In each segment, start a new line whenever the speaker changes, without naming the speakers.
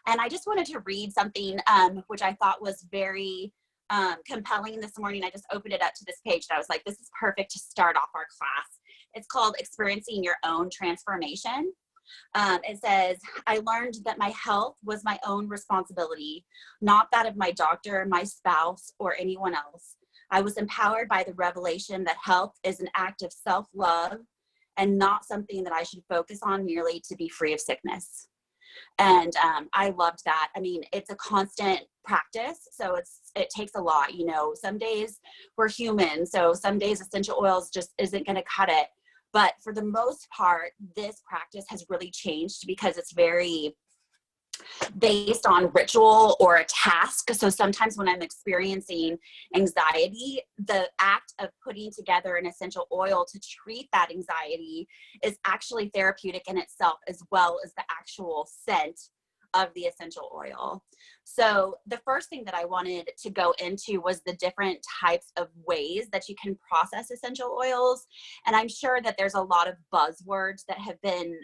And I just wanted to read something which I thought was very compelling this morning. I just opened it up to this page and I was like, this is perfect to start off our class. It's called Experiencing Your Own Transformation. It says, I learned that my health was my own responsibility, not that of my doctor, my spouse, or anyone else. I was empowered by the revelation that health is an act of self-love and not something that I should focus on merely to be free of sickness. And I loved that. I mean, it's a constant practice, so it takes a lot. You know, some days we're human, so some days essential oils just isn't going to cut it. But for the most part, this practice has really changed because it's very based on ritual or a task. So sometimes when I'm experiencing anxiety, the act of putting together an essential oil to treat that anxiety is actually therapeutic in itself, as well as the actual scent of the essential oil. So the first thing that I wanted to go into was the different types of ways that you can process essential oils. And I'm sure that there's a lot of buzzwords that have been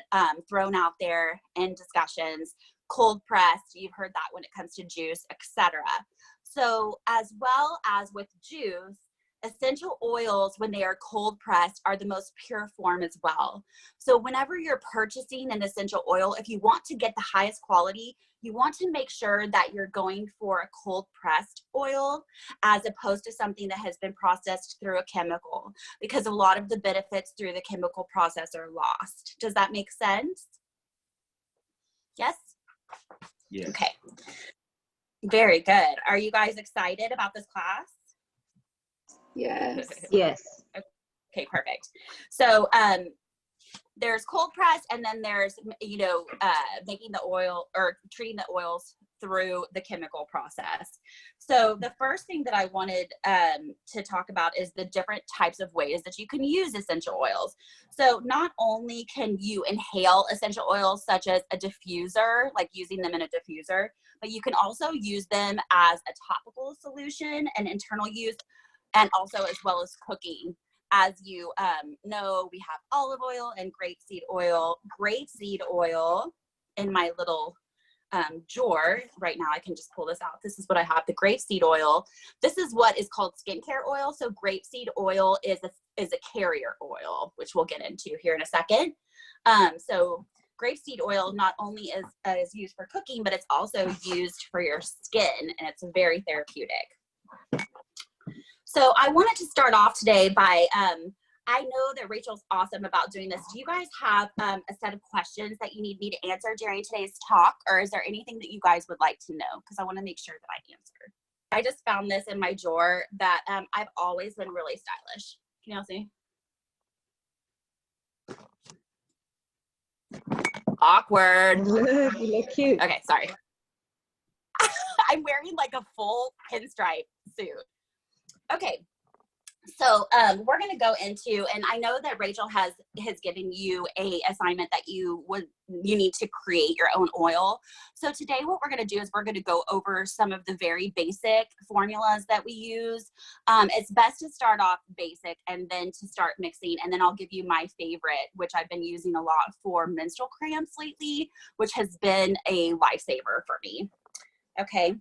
thrown out there in discussions. Cold pressed, you've heard that when it comes to juice, etc. So as well as with juice, essential oils, when they are cold pressed, are the most pure form as well. So whenever you're purchasing an essential oil, if you want to get the highest quality, you want to make sure that you're going for a cold pressed oil as opposed to something that has been processed through a chemical, because a lot of the benefits through the chemical process are lost. Does that make sense? Yes?
Yes.
Okay. Very good. Are you guys excited about this class?
Yes.
Yes.
Okay, perfect. So there's cold press, and then there's, you know, making the oil or treating the oils through the chemical process. So the first thing that I wanted to talk about is the different types of ways that you can use essential oils. So not only can you inhale essential oils such as a diffuser, like using them in a diffuser, but you can also use them as a topical solution and internal use, and also as well as cooking. As you know, we have olive oil and grapeseed oil. Grapeseed oil in my little drawer right now, I can just pull this out. This is what I have, the grapeseed oil. This is what is called skincare oil. So grapeseed oil is a carrier oil, which we'll get into here in a second. So grapeseed oil not only is used for cooking, but it's also used for your skin, and it's very therapeutic. So I wanted to start off today by, I know that Rachel's awesome about doing this. Do you guys have a set of questions that you need me to answer during today's talk, or is there anything that you guys would like to know? Because I want to make sure that I answer. I just found this in my drawer that I've always been really stylish. Can y'all see? Awkward.
You look cute.
Okay, sorry. I'm wearing like a full pinstripe suit. Okay, so we're going to go into, and I know that Rachel has given you a assignment that you need to create your own oil. So today what we're going to do is we're going to go over some of the very basic formulas that we use. It's best to start off basic and then to start mixing, and then I'll give you my favorite, which I've been using a lot for menstrual cramps lately, which has been a lifesaver for me. Okay.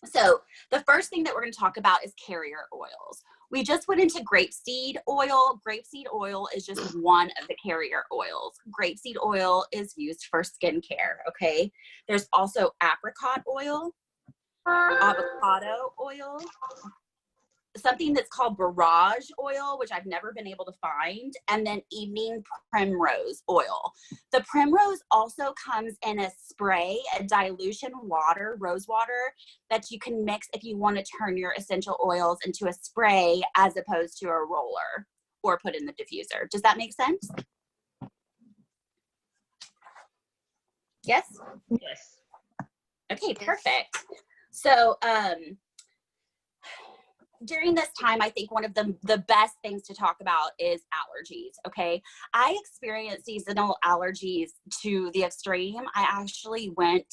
So the first thing that we're going to talk about is carrier oils. We just went into grapeseed oil. Grapeseed oil is just one of the carrier oils. Grapeseed oil is used for skincare, okay? There's also apricot oil, avocado oil, something that's called borage oil, which I've never been able to find, and then evening primrose oil. The primrose also comes in a spray, a dilution water, rose water, that you can mix if you want to turn your essential oils into a spray as opposed to a roller or put in the diffuser. Does that make sense? Yes?
Yes.
Okay, perfect. So, during this time, I think one of the best things to talk about is allergies, okay? I experienced seasonal allergies to the extreme. I actually went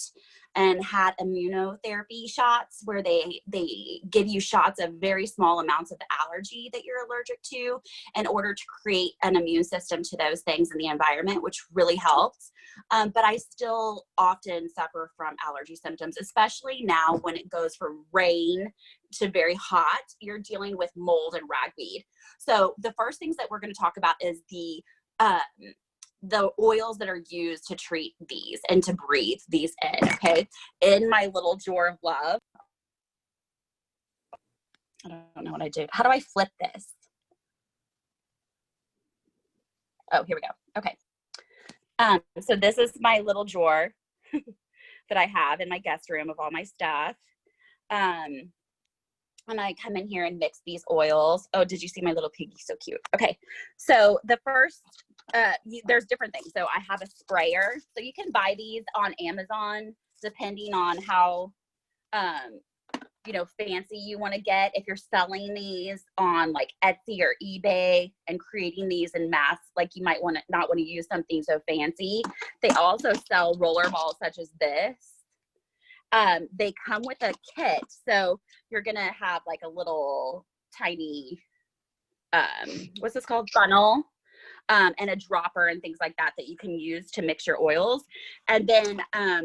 and had immunotherapy shots where they give you shots of very small amounts of the allergy that you're allergic to in order to create an immune system to those things in the environment, which really helps. But I still often suffer from allergy symptoms, especially now when it goes from rain to very hot. You're dealing with mold and ragweed. So the first things that we're going to talk about is the oils that are used to treat these and to breathe these in, okay? In my little drawer of love. I don't know what I do. How do I flip this? Oh, here we go. Okay. So this is my little drawer that I have in my guest room of all my stuff. And I come in here and mix these oils. Oh, did you see my little piggy? So cute. Okay. So the first, there's different things. So I have a sprayer. So you can buy these on Amazon, depending on how, fancy you want to get. If you're selling these on like Etsy or eBay and creating these in mass, like you might not want to use something so fancy. They also sell roller balls such as this. They come with a kit. So you're going to have like a little tiny, what's this called? Funnel, and a dropper and things like that you can use to mix your oils. And then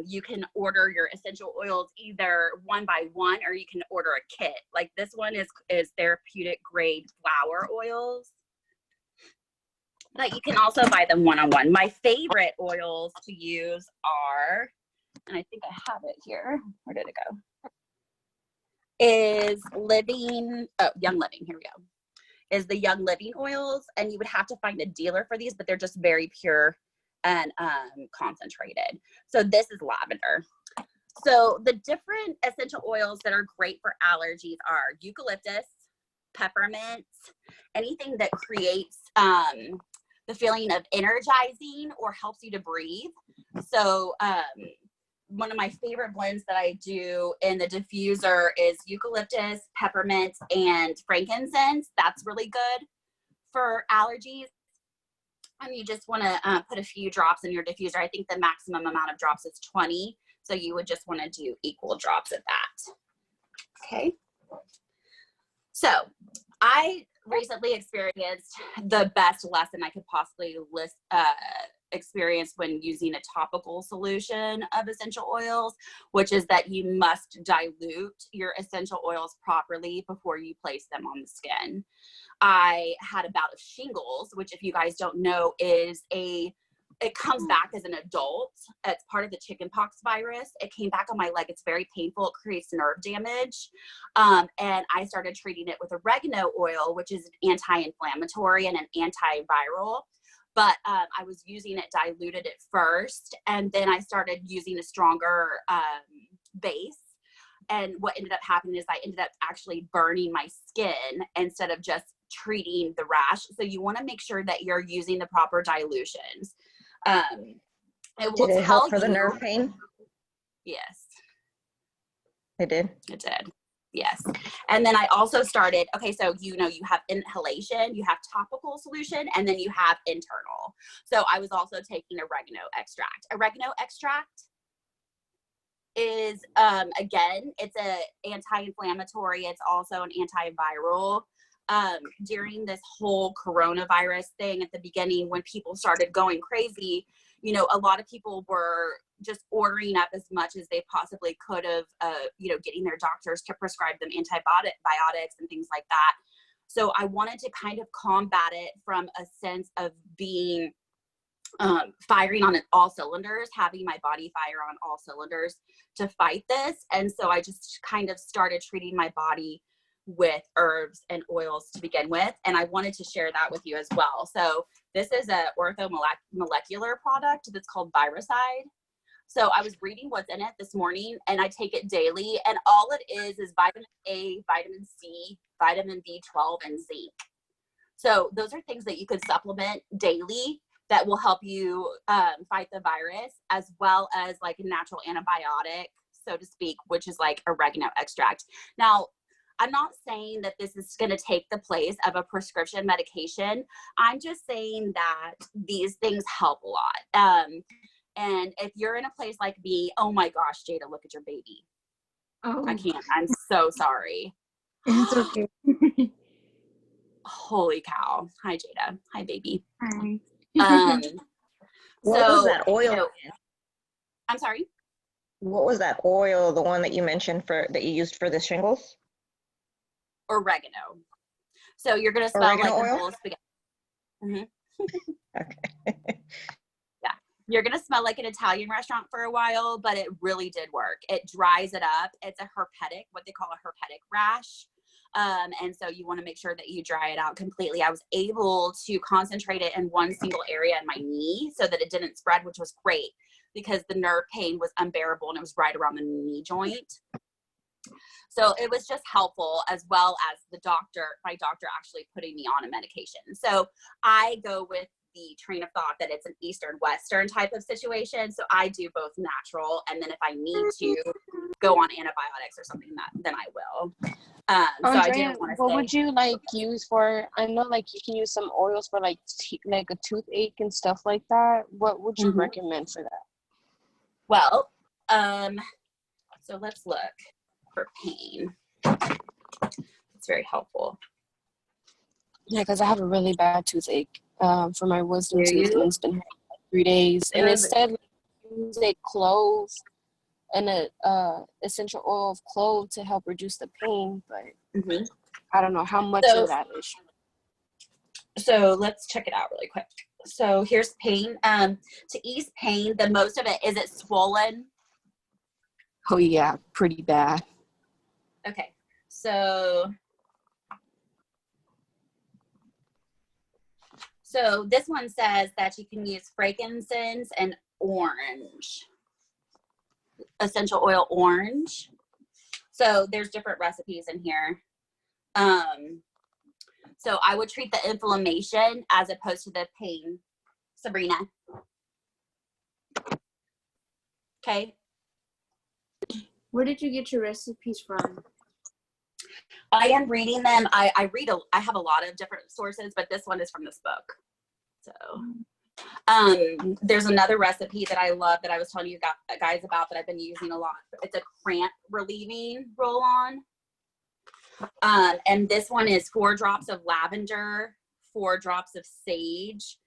you can order your essential oils either one by one, or you can order a kit. Like this one is therapeutic grade flower oils. But you can also buy them one-on-one. My favorite oils to use are, and I think I have it here. Where did it go? Is Young Living. Here we go. Is the Young Living oils. And you would have to find a dealer for these, but they're just very pure and concentrated. So this is lavender. So the different essential oils that are great for allergies are eucalyptus, peppermint, anything that creates the feeling of energizing or helps you to breathe. So one of my favorite blends that I do in the diffuser is eucalyptus, peppermint, and frankincense. That's really good for allergies. And you just want to put a few drops in your diffuser. I think the maximum amount of drops is 20. So you would just want to do equal drops of that. Okay. So I recently experienced the best lesson I could possibly experience when using a topical solution of essential oils, which is that you must dilute your essential oils properly before you place them on the skin. I had a bout of shingles, which if you guys don't know it comes back as an adult. It's part of the chickenpox virus. It came back on my leg. It's very painful. It creates nerve damage. And I started treating it with oregano oil, which is an anti-inflammatory and an antiviral. But I was using it diluted at first, and then I started using a stronger base. And what ended up happening is I ended up actually burning my skin instead of just treating the rash. So you want to make sure that you're using the proper dilutions.
Did it help for the nerve pain?
Yes.
It did?
It did. Yes. And then I also started, okay, so you have inhalation, you have topical solution, and then you have internal. So I was also taking oregano extract. Oregano extract is, again, it's an anti-inflammatory. It's also an antiviral. During this whole coronavirus thing at the beginning, when people started going crazy, a lot of people were just ordering up as much as they possibly could of, getting their doctors to prescribe them antibiotics and things like that. So I wanted to kind of combat it from a sense of being firing on all cylinders, having my body fire on all cylinders to fight this. And so I just kind of started treating my body with herbs and oils to begin with. And I wanted to share that with you as well. So this is a orthomolecular product that's called Viricide. So I was reading what's in it this morning, and I take it daily. And all it is vitamin A, vitamin C, vitamin B12, and zinc. So those are things that you could supplement daily that will help you fight the virus, as well as like a natural antibiotic, so to speak, which is like oregano extract. Now, I'm not saying that this is going to take the place of a prescription medication. I'm just saying that these things help a lot. And if you're in a place like me, oh my gosh, Jada, look at your baby.
Oh,
I can't. I'm so sorry.
it's okay.
Holy cow. Hi, Jada. Hi, baby.
Hi.
What was that oil?
I'm sorry?
What was that oil, the one that you mentioned that you used for the shingles?
Oregano. So you're going to smell
Oregano
like a
oil?
bowl of spaghetti.
Okay.
Yeah. You're going to smell like an Italian restaurant for a while, but it really did work. It dries it up. It's a herpetic, what they call a herpetic rash. And so you want to make sure that you dry it out completely. I was able to concentrate it in one single area in my knee so that it didn't spread, which was great because the nerve pain was unbearable and it was right around the knee joint. So it was just helpful, as well as my doctor actually putting me on a medication. So I go with the train of thought that it's an Eastern Western type of situation. So I do both natural, and then if I need to go on antibiotics or something, then I will. So I didn't want to
what
say.
would you like use for? I know like you can use some oils for like like a toothache and stuff like that. What would you recommend for that?
Well, so let's look for pain. It's very helpful.
Yeah, because I have a really bad toothache for my wisdom
Do
tooth,
you?
and it's been like 3 days. And it said like, use a clove and a essential oil of clove to help reduce the pain, but I don't know how much of that is.
So let's check it out really quick. So here's pain. To ease pain, the most of it, is it swollen?
Oh yeah, pretty bad.
Okay, so this one says that you can use frankincense and orange, essential oil orange. So there's different recipes in here. So I would treat the inflammation as opposed to the pain. Sabrina. Okay.
Where did you get your recipes from?
I am reading them. I have a lot of different sources, but this one is from this book. So there's another recipe that I love that I was telling you guys about that I've been using a lot. It's a cramp relieving roll-on. And this one is 4 drops of lavender, 4 drops of sage,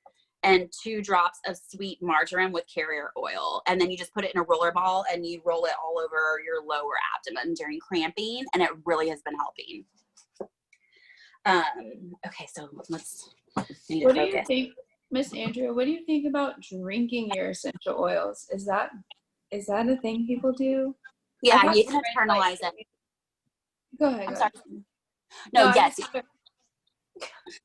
and 2 drops of sweet marjoram with carrier oil. And then you just put it in a roller ball and you roll it all over your lower abdomen during cramping. And it really has been helping. Okay, so what do you
think, Miss Andrea, what do you think about drinking your essential oils? Is that a thing people do?
Yeah, you can internalize it.
Go ahead.
I'm sorry. No, yes.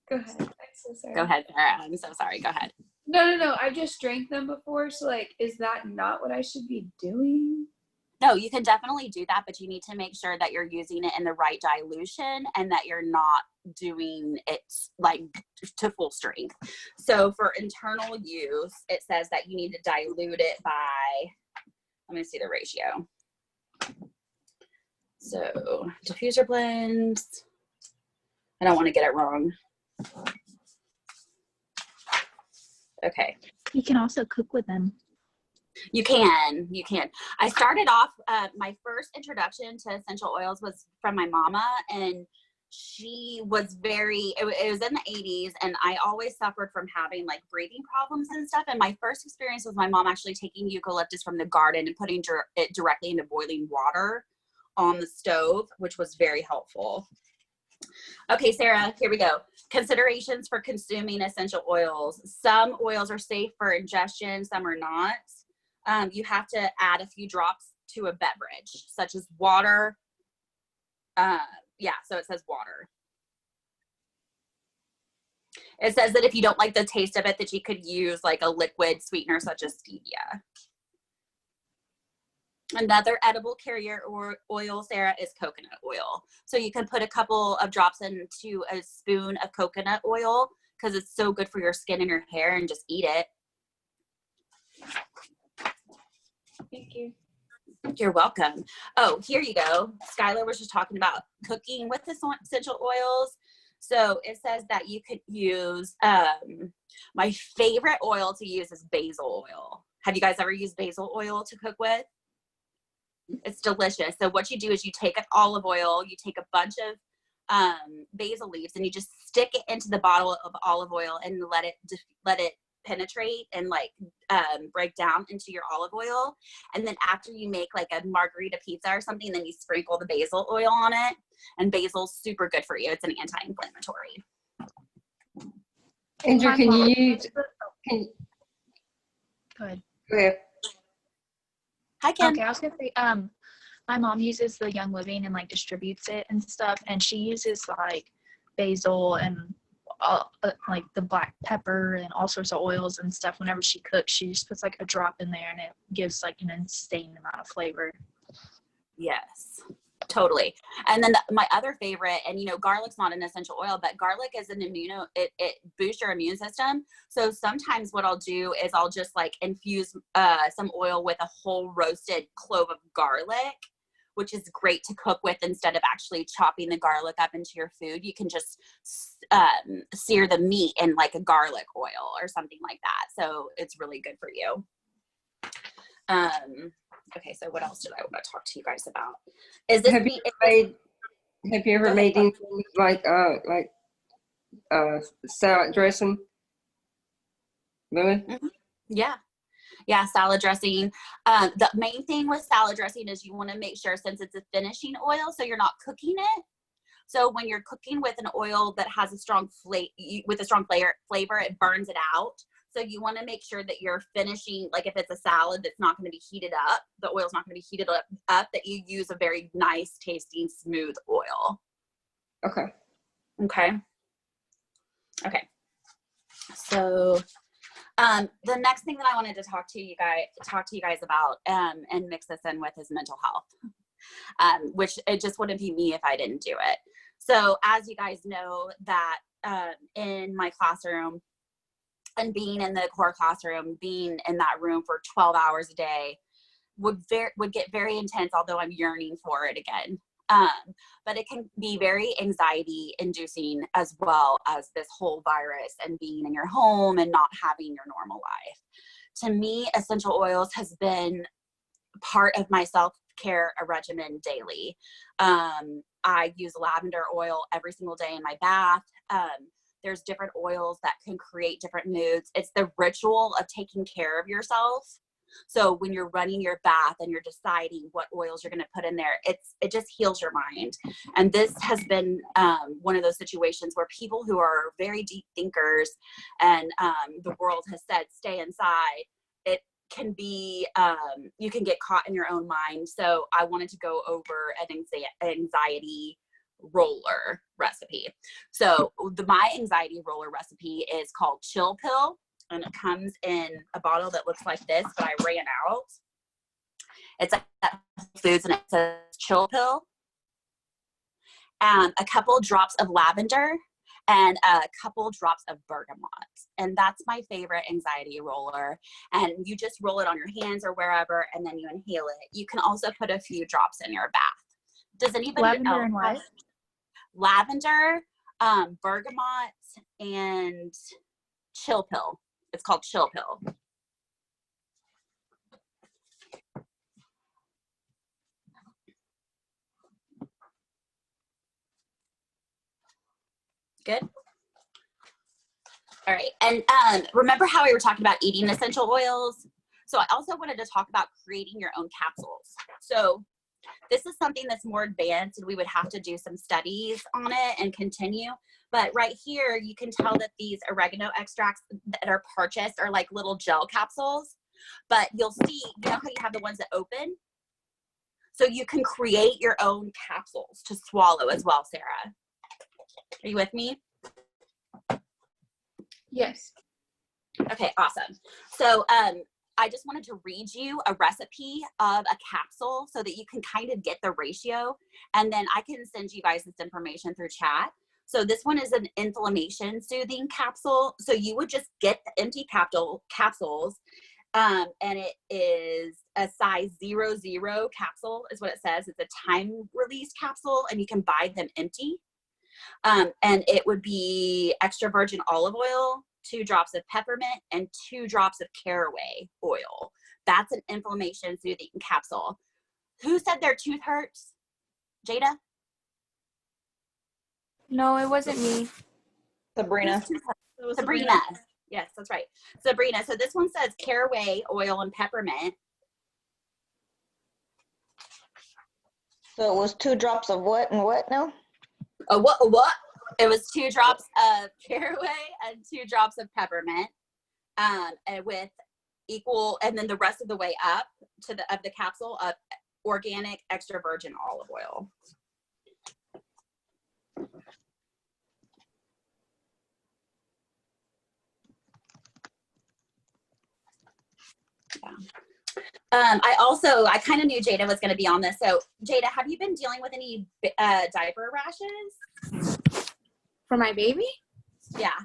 Go ahead. I'm so sorry.
Go ahead, Sarah. I'm so sorry. Go ahead.
No. I've just drank them before. So, like, is that not what I should be doing?
No, you can definitely do that, but you need to make sure that you're using it in the right dilution and that you're not doing it like to full strength. So for internal use, it says that you need to dilute it by, let me see the ratio. So diffuser blends. I don't want to get it wrong. Okay.
You can also cook with them.
You can. I started off, my first introduction to essential oils was from my mama, and she was it was in the 80s, and I always suffered from having like breathing problems and stuff. And my first experience was my mom actually taking eucalyptus from the garden and putting it directly into boiling water on the stove, which was very helpful. Okay, Sarah, here we go. Considerations for consuming essential oils. Some oils are safe for ingestion, some are not. You have to add a few drops to a beverage, such as water. So it says water. It says that if you don't like the taste of it, that you could use like a liquid sweetener such as stevia. Another edible carrier oil, Sarah, is coconut oil. So you can put a couple of drops into a spoon of coconut oil because it's so good for your skin and your hair, and just eat it.
Thank you.
You're welcome. Oh, here you go. Skylar was just talking about cooking with essential oils. So it says that you could use, my favorite oil to use is basil oil. Have you guys ever used basil oil to cook with? It's delicious. So what you do is you take an olive oil, you take a bunch of basil leaves, and you just stick it into the bottle of olive oil and let it penetrate and like break down into your olive oil. And then after you make like a margarita pizza or something, then you sprinkle the basil oil on it. And basil's super good for you. It's an anti-inflammatory.
Andrew, can you use?
Go ahead.
Go ahead.
Hi, Kim.
Okay, I was gonna say, my mom uses the Young Living and like distributes it and stuff, and she uses like basil and like the black pepper and all sorts of oils and stuff. Whenever she cooks, she just puts like a drop in there, and it gives like an insane amount of flavor.
Yes, totally. And then my other favorite, and you know, garlic's not an essential oil, but garlic is an it boosts your immune system. So sometimes what I'll do is I'll just like infuse some oil with a whole roasted clove of garlic, which is great to cook with instead of actually chopping the garlic up into your food. You can just sear the meat in like a garlic oil or something like that. So it's really good for you. Okay, so what else did I want to talk to you guys about? Have
you ever made anything like salad dressing? Really?
Mm-hmm. Yeah, salad dressing. The main thing with salad dressing is you want to make sure, since it's a finishing oil, so you're not cooking it. So when you're cooking with an oil that has a strong flavor, it burns it out. So you want to make sure that you're finishing, like if it's a salad that's not going to be heated up, the oil's not going to be heated up, that you use a very nice tasting, smooth oil.
Okay.
So the next thing that I wanted to talk to you guys about and mix this in with is mental health, which it just wouldn't be me if I didn't do it. So as you guys know that in my classroom, and being in the core classroom, being in that room for 12 hours a day would get very intense, although I'm yearning for it again. But it can be very anxiety inducing, as well as this whole virus and being in your home and not having your normal life. To me, essential oils has been part of my self-care regimen daily. I use lavender oil every single day in my bath. There's different oils that can create different moods. It's the ritual of taking care of yourself. So when you're running your bath and you're deciding what oils you're going to put in there, it just heals your mind. And this has been one of those situations where people who are very deep thinkers and the world has said, stay inside, it can be, you can get caught in your own mind. So I wanted to go over an anxiety roller recipe. So my anxiety roller recipe is called Chill Pill, and it comes in a bottle that looks like this, but I ran out. It's at Whole Foods, and it says Chill Pill, and a couple drops of lavender and a couple drops of bergamot. And that's my favorite anxiety roller. And you just roll it on your hands or wherever, and then you inhale it. You can also put a few drops in your bath. Does anybody
Lavender and what?
Lavender, bergamot, and Chill Pill. It's called Chill Pill. Good. All right. And remember how we were talking about eating essential oils? So I also wanted to talk about creating your own capsules. So this is something that's more advanced, and we would have to do some studies on it and continue. But right here, you can tell that these oregano extracts that are purchased are like little gel capsules. But you'll see, you know how you have the ones that open? So you can create your own capsules to swallow as well, Sarah. Are you with me?
Yes.
Okay, awesome. So I just wanted to read you a recipe of a capsule so that you can kind of get the ratio, and then I can send you guys this information through chat. So this one is an inflammation soothing capsule. So you would just get the empty capsules, and it is a size 00 capsule is what it says. It's a time release capsule, and you can buy them empty. And it would be extra virgin olive oil, 2 drops of peppermint, and 2 drops of caraway oil. That's an inflammation soothing capsule. Who said their tooth hurts? Jada?
No, it wasn't me.
Sabrina.
Whose tooth hurts? Sabrina. Yes, that's right. Sabrina. So this one says caraway oil and peppermint.
So it was 2 drops of what and what now?
What? It was 2 drops of caraway and 2 drops of peppermint, and with equal, and then the rest of the way up to the capsule of organic extra virgin olive oil. Yeah. I kind of knew Jada was going to be on this. So Jada, have you been dealing with any diaper rashes?
For my baby?
Yeah.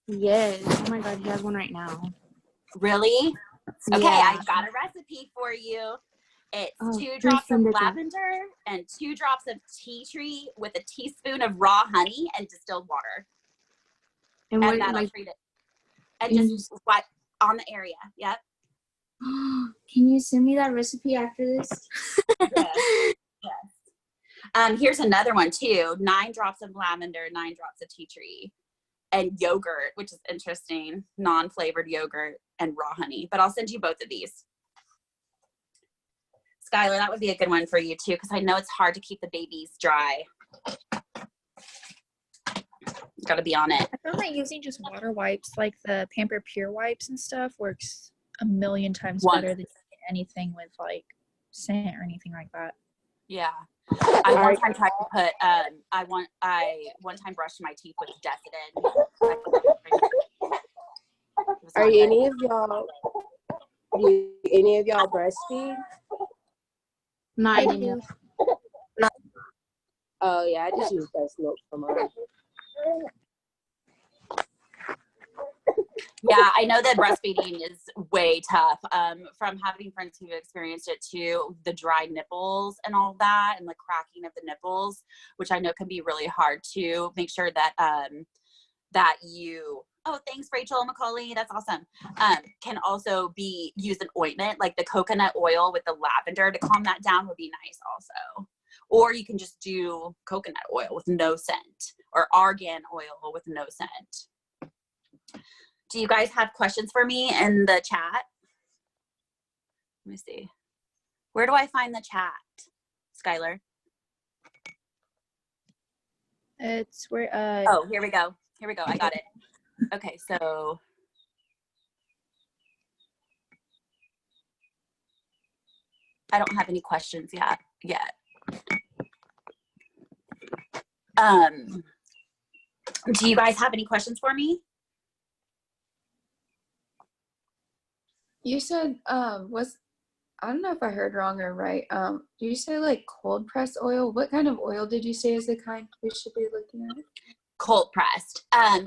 Yes. Oh my God, he has one right now.
Really? Okay,
Yeah.
I got a recipe for you. It's
Oh,
2
please
drops of
send it to me.
lavender and 2 drops of tea tree with a teaspoon of raw honey and distilled water.
And what,
And that'll
like,
treat it. And
can
just wipe on the area. Yep.
can you send me that recipe after this?
Yes. Here's another one too. 9 drops of lavender, 9 drops of tea tree, and yogurt, which is interesting. Non-flavored yogurt and raw honey. But I'll send you both of these. Skylar, that would be a good one for you too, because I know it's hard to keep the babies dry. Got to be on it.
I found that using just water wipes, like the Pamper Pure wipes and stuff, works a million times better than anything with like scent or anything like that.
Yeah. I one time tried to put I one time brushed my teeth with Desitin.
Are any of y'all breastfeed?
Not
I
anymore.
do. Oh yeah, I just use breast milk for mine.
Yeah, I know that breastfeeding is way tough. From having friends who've experienced it too, the dry nipples and all that, and the cracking of the nipples, which I know can be really hard to make sure that that you. Oh, thanks, Rachel McCauley. That's awesome. Can also be used an ointment, like the coconut oil with the lavender to calm that down would be nice also. Or you can just do coconut oil with no scent, or argan oil with no scent. Do you guys have questions for me in the chat? Let me see. Where do I find the chat, Skylar?
It's where
Oh, here we go. Here we go. I got it. Okay, so I don't have any questions yet. Do you guys have any questions for me?
You said I don't know if I heard wrong or right. Did you say like cold pressed oil? What kind of oil did you say is the kind we should be looking at?
Cold pressed.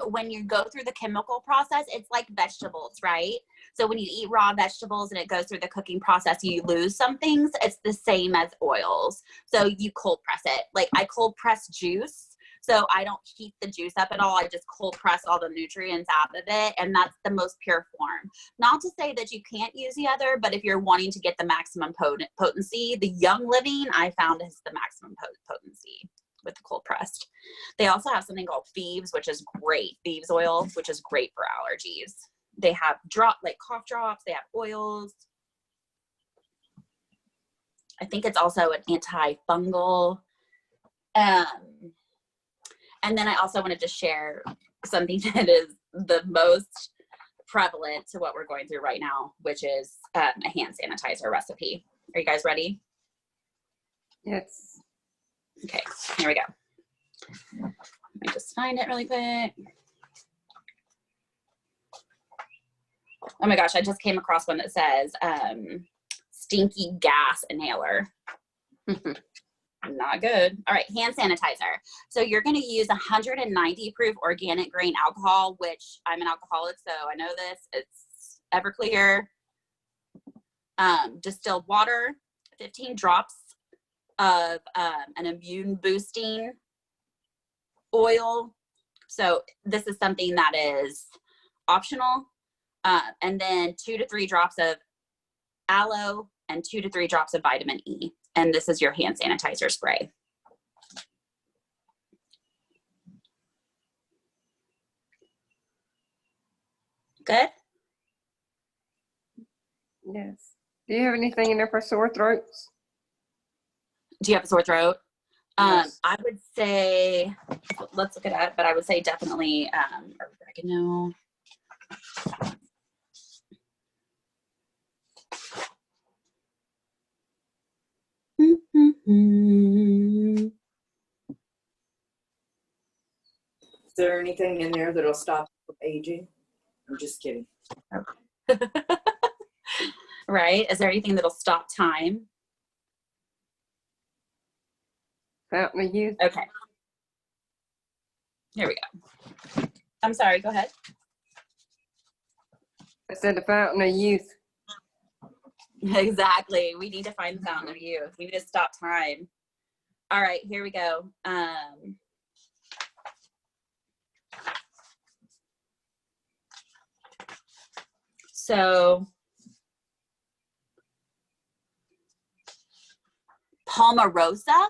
When you go through the chemical process, it's like vegetables, right? So when you eat raw vegetables and it goes through the cooking process, you lose some things. It's the same as oils. So you cold press it. Like I cold press juice. So I don't heat the juice up at all. I just cold press all the nutrients out of it. And that's the most pure form. Not to say that you can't use the other, but if you're wanting to get the maximum potency, the Young Living I found is the maximum potency with the cold pressed. They also have something called Thieves, which is great. Thieves oil, which is great for allergies. They have like cough drops. They have oils. I think it's also an antifungal. And then I also wanted to share something that is the most prevalent to what we're going through right now, which is a hand sanitizer recipe. Are you guys ready?
Yes.
Okay, here we go. Let me just find it really quick. Oh my gosh, I just came across one that says stinky gas inhaler. Not good. All right, hand sanitizer. So you're going to use 190 proof organic grain alcohol, which I'm an alcoholic, so I know this. It's Everclear. Distilled water, 15 drops of an immune boosting oil. So this is something that is optional. And then 2 to 3 drops of aloe and 2 to 3 drops of vitamin E. And this is your hand sanitizer spray. Good?
Yes. Do you have anything in there for sore throats?
Do you have a sore throat?
Yes.
I would say, let's look at that, but I would say definitely oregano.
Is there anything in there that'll stop you from aging? I'm just kidding.
Right? Is there anything that'll stop time?
Fountain of Youth.
Okay. Here we go. I'm sorry, go ahead.
I said the Fountain of Youth.
Exactly. We need to find the fountain of youth. We need to stop time. All right, here we go. So Palmarosa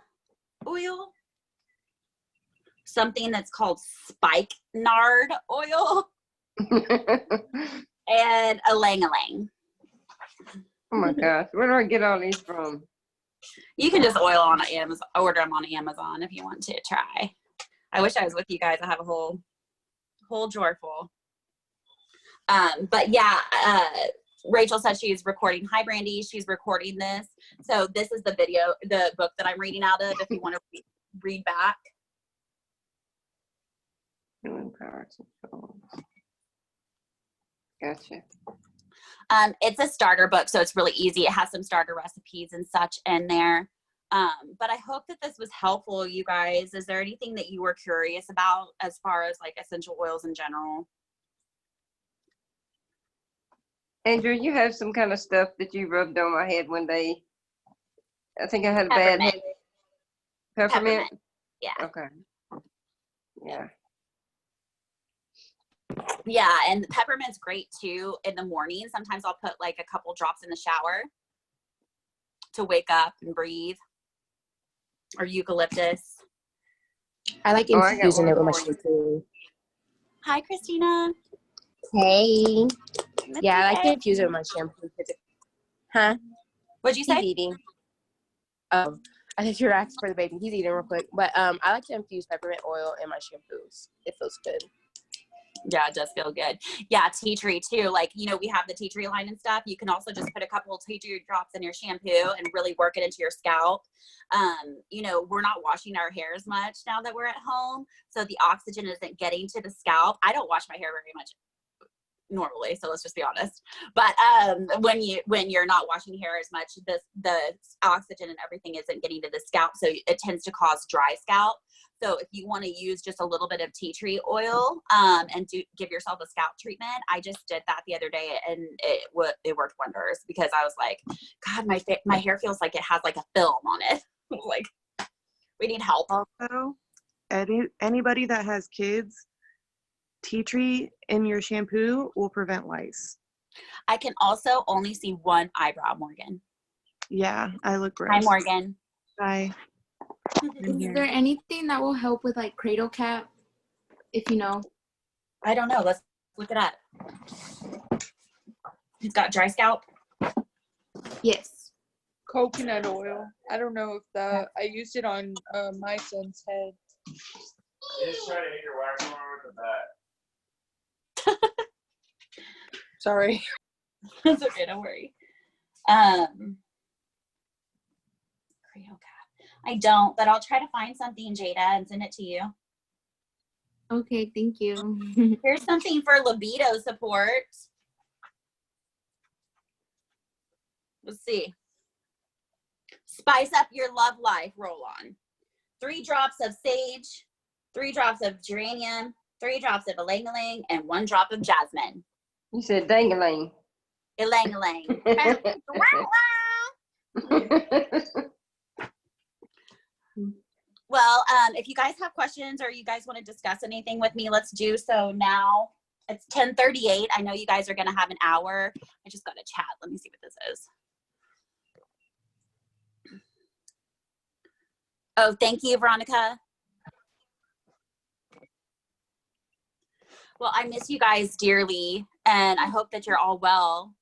oil, something that's called spikenard oil, and ylang-ylang.
Oh my gosh, where do I get all these from?
You can just order them on Amazon if you want to try. I wish I was with you guys. I have a whole drawer full. But yeah, Rachel said she's recording. Hi, Brandy. She's recording this. So this is the book that I'm reading out of if you want to read back.
Gotcha.
It's a starter book, so it's really easy. It has some starter recipes and such in there. But I hope that this was helpful, you guys. Is there anything that you were curious about as far as like essential oils in general?
Andrew, you have some kind of stuff that you rubbed on my head one day. I think I had a bad head. Peppermint?
Yeah.
Okay. Yeah.
Yeah, and peppermint's great too in the morning. Sometimes I'll put like a couple drops in the shower to wake up and breathe. Or eucalyptus.
I like infusing it with my shampoo.
Hi, Christina.
Hey.
That's
Yeah, I like
okay.
to infuse it with my shampoo. Huh?
What'd you
He's
say?
eating. Oh, I think you're asking for the baby. He's eating real quick. But I like to infuse peppermint oil in my shampoos. It feels good.
Yeah, it does feel good. Yeah, tea tree too. Like, you know, we have the tea tree line and stuff. You can also just put a couple of tea tree drops in your shampoo and really work it into your scalp. You know, we're not washing our hair as much now that we're at home. So the oxygen isn't getting to the scalp. I don't wash my hair very much normally, so let's just be honest. But when you're not washing hair as much, the oxygen and everything isn't getting to the scalp, so it tends to cause dry scalp. So if you want to use just a little bit of tea tree oil and give yourself a scalp treatment, I just did that the other day, and it worked wonders, because I was like, God, my hair feels like it has like a film on it. Like, we need help.
Also, anybody that has kids, tea tree in your shampoo will prevent lice.
I can also only see one eyebrow, Morgan.
Yeah, I look gross.
Hi, Morgan.
Hi.
Is there anything that will help with like cradle cap, if you know?
I don't know. Let's look it up. He's got dry scalp.
Yes.
Coconut oil. I don't know if that, I used it on my son's head.
Just try to hit your wax on with the bat.
Sorry.
It's okay, don't worry. Cradle cap. I don't, but I'll try to find something, Jada, and send it to you.
Okay, thank you.
Here's something for libido support. Let's see. Spice up your love life roll-on. 3 drops of sage, 3 drops of geranium, 3 drops of ylang-ylang, and 1 drop of jasmine.
You said dang-a-lang.
Ylang-ylang. Well, if you guys have questions or you guys want to discuss anything with me, let's do so now. It's 10:38. I know you guys are gonna have an hour. I just got a chat. Let me see what this is. Oh, thank you, Veronica. Well, I miss you guys dearly, and I hope that you're all well.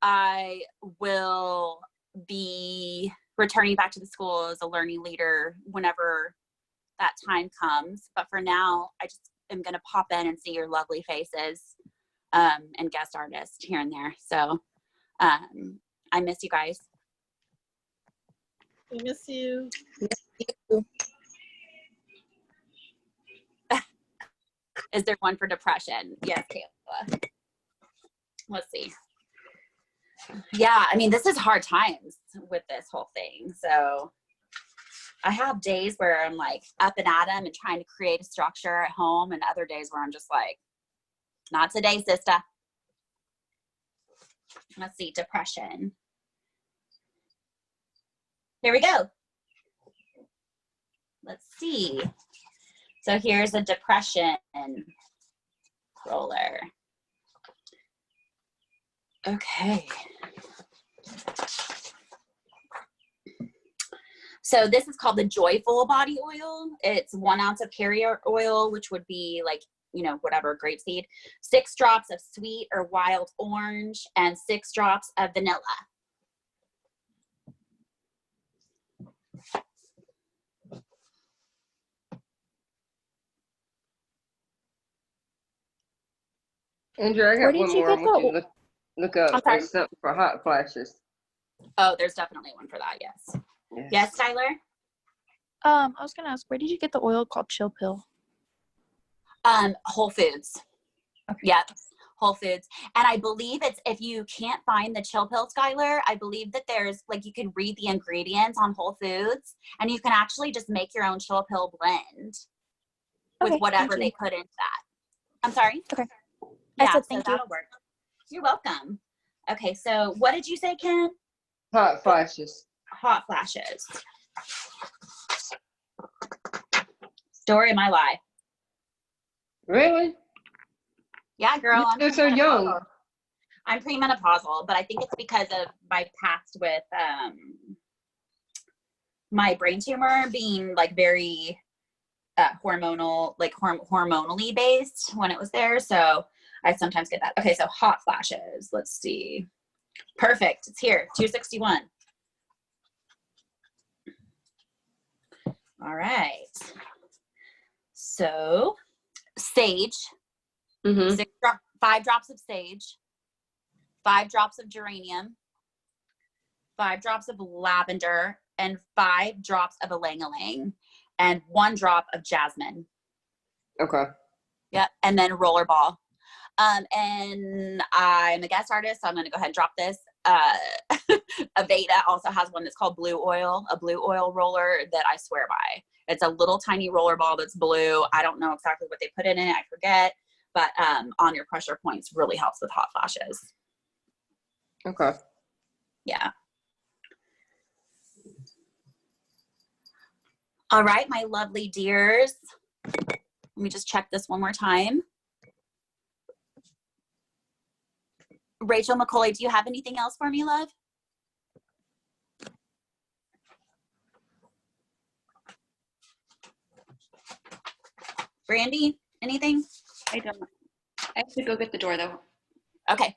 I will be returning back to the school as a learning leader whenever that time comes. But for now, I just am going to pop in and see your lovely faces and guest artists here and there. So I miss you guys.
We miss you.
Is there one for depression? Yes, Kayla. Let's see. Yeah, I mean, this is hard times with this whole thing. So I have days where I'm like up and at 'em and trying to create a structure at home, and other days where I'm just like, not today, sister. Let's see, depression. Here we go. Let's see. So here's a depression roller. Okay. So this is called the Joyful Body Oil. It's 1 ounce of carrier oil, which would be like, you know, whatever, grapeseed, 6 drops of sweet or wild orange, and 6 drops of vanilla.
Andrew, I
Where
got
did
one
you
more. I
get
want you to look up.
I'm sorry?
There's something for hot flashes.
Oh, there's definitely one for that, yes. Yes, Tyler?
I was gonna ask, where did you get the oil called Chill Pill?
Whole Foods.
Okay.
Yep, Whole Foods. And I believe it's, if you can't find the Chill Pill, Skylar, I believe that there's, like, you can read the ingredients on Whole Foods, and you can actually just make your own Chill Pill blend with
Okay,
whatever
thank
they
you.
put into that. I'm sorry?
Okay. I
Yeah,
said
so
thank you.
that'll work. You're welcome. Okay, so what did you say, Ken?
Hot flashes.
Hot flashes. Story of my life.
Really?
Yeah, girl.
You're so young.
I'm premenopausal, but I think it's because of my past with my brain tumor being like very hormonal, like hormonally based when it was there. So I sometimes get that. Okay, so hot flashes. Let's see. Perfect. It's here. 261. All right. So sage. 5 drops of sage, 5 drops of geranium, 5 drops of lavender, and 5 drops of ylang-ylang, and 1 drop of jasmine.
Okay.
Yep, and then rollerball. And I'm a guest artist, so I'm going to go ahead and drop this. Aveda also has one that's called Blue Oil, a blue oil roller that I swear by. It's a little tiny roller ball that's blue. I don't know exactly what they put in it. I forget. But on your pressure points really helps with hot flashes.
Okay.
Yeah. All right, my lovely dears. Let me just check this one more time. Rachel McCauley, do you have anything else for me, love? Brandy, anything?
I don't. I have to go get the door though.
Okay.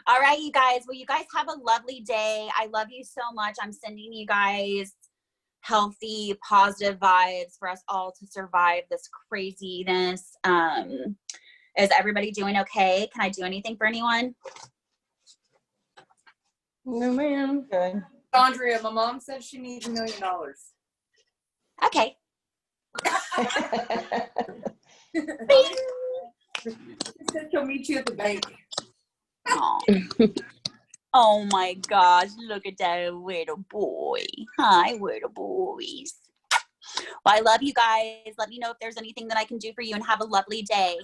All right, you guys. Well, you guys have a lovely day. I love you so much. I'm sending you guys healthy, positive vibes for us all to survive this craziness. Is everybody doing okay? Can I do anything for anyone?
No, ma'am.
Good.
Andrea, my mom said she needs $1 million.
Okay.
She said she'll meet you at the bank.
Oh. Oh my gosh, look at that little boy. Hi, little boys. Well, I love you guys. Let me know if there's anything that I can do for you, and have a lovely day.